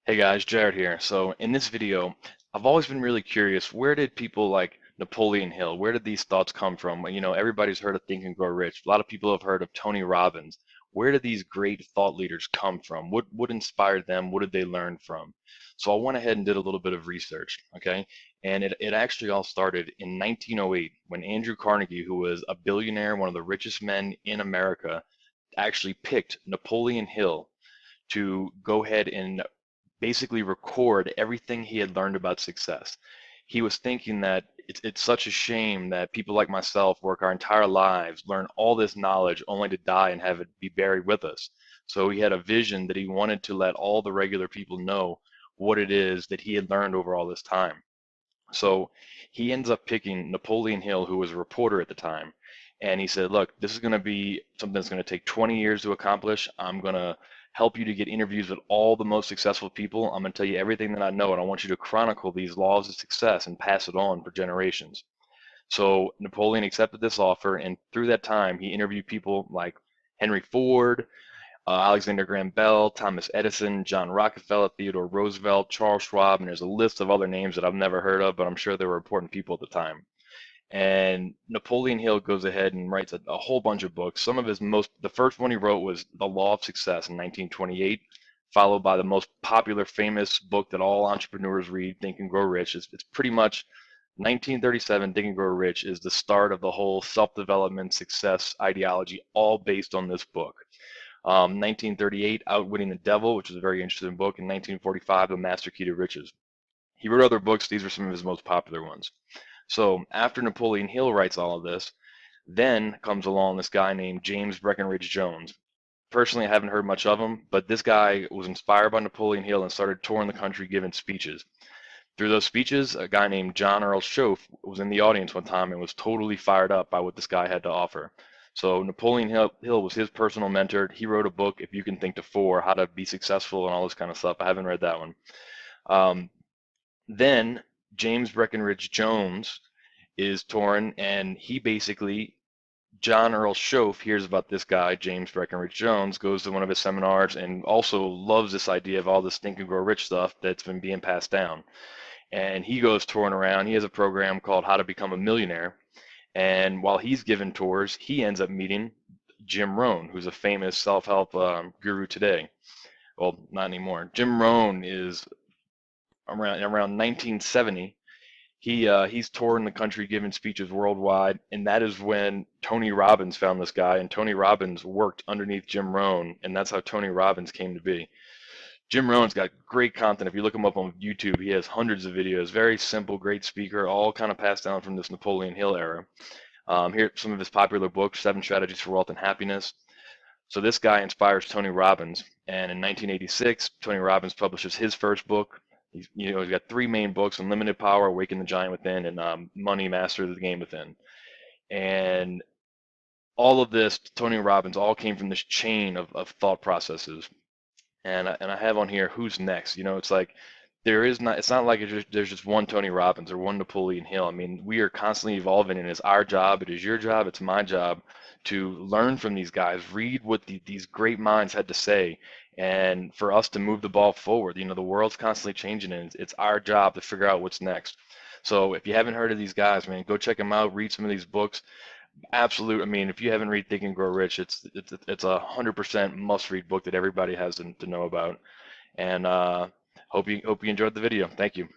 Hey guys, Jared here. So in this video, I've always been really curious, where did people like Napoleon Hill, where did these thoughts come from? Everybody's heard of Think and Grow Rich. A lot of people have heard of Tony Robbins. Where did these great thought leaders come from? What inspired them? What did they learn from? So I went ahead and did a little bit of research, okay? And it actually all started in 1908 when Andrew Carnegie, who was a billionaire, one of the richest men in America, actually picked Napoleon Hill to go ahead and basically record everything he had learned about success. He was thinking that it's such a shame that people like myself work our entire lives, learn all this knowledge only to die and have it be buried with us. So he had a vision that he wanted to let all the regular people know what it is that he had learned over all this time. So he ends up picking Napoleon Hill, who was a reporter at the time. And he said, look, this is going to be something that's going to take 20 years to accomplish. I'm going to help you to get interviews with all the most successful people. I'm going to tell you everything that I know, and I want you to chronicle these laws of success and pass it on for generations. So Napoleon accepted this offer, and through that time, he interviewed people like Henry Ford, Alexander Graham Bell, Thomas Edison, John Rockefeller, Theodore Roosevelt, Charles Schwab, and there's a list of other names that I've never heard of, but I'm sure they were important people at the time. And Napoleon Hill goes ahead and writes a whole bunch of books. The first one he wrote was The Law of Success in 1928, followed by the most popular, famous book that all entrepreneurs read, Think and Grow Rich. It's pretty much 1937, Think and Grow Rich is the start of the whole self-development success ideology, all based on this book. 1938, Outwitting the Devil, which is a very interesting book, and 1945, The Master Key to Riches. He wrote other books. These are some of his most popular ones. So after Napoleon Hill writes all of this, then comes along this guy named James Breckinridge Jones. Personally, I haven't heard much of him, but this guy was inspired by Napoleon Hill and started touring the country giving speeches. Through those speeches, a guy named John Earl Schoaf was in the audience one time and was totally fired up by what this guy had to offer. So Napoleon Hill was his personal mentor. He wrote a book, If You Can Think to Four, How to Be Successful and all this kind of stuff. I haven't read that one. Um, then James Breckinridge Jones is touring, and John Earl Schoaf hears about this guy, James Breckinridge Jones, goes to one of his seminars and also loves this idea of all this Think and Grow Rich stuff that's been being passed down. And he goes touring around. He has a program called How to Become a Millionaire. And while he's giving tours, he ends up meeting Jim Rohn, who's a famous self-help guru today. Well, not anymore. Jim Rohn is around 1970. He's touring the country giving speeches worldwide, and that is when Tony Robbins found this guy, and Tony Robbins worked underneath Jim Rohn, and that's how Tony Robbins came to be. Jim Rohn's got great content. If you look him up on YouTube, he has hundreds of videos. Very simple, great speaker, all kind of passed down from this Napoleon Hill era. Here are some of his popular books, Seven Strategies for Wealth and Happiness. So this guy inspires Tony Robbins, and in 1986, Tony Robbins publishes his first book. He's got three main books: Unlimited Power, Awaken the Giant Within, and Money, Master the Game Within. And all of this, Tony Robbins, all came from this chain of thought processes. And I have on here, who's next? It's like it's not like there's just one Tony Robbins or one Napoleon Hill. I mean, we are constantly evolving, and it's our job, it is your job, it's my job to learn from these guys, read what these great minds had to say, and for us to move the ball forward. The world's constantly changing, and it's our job to figure out what's next. So if you haven't heard of these guys, man, go check them out, read some of these books. Absolute. I mean, if you haven't read Think and Grow Rich, it's 100% must-read book that everybody has to know about. And hope you enjoyed the video. Thank you.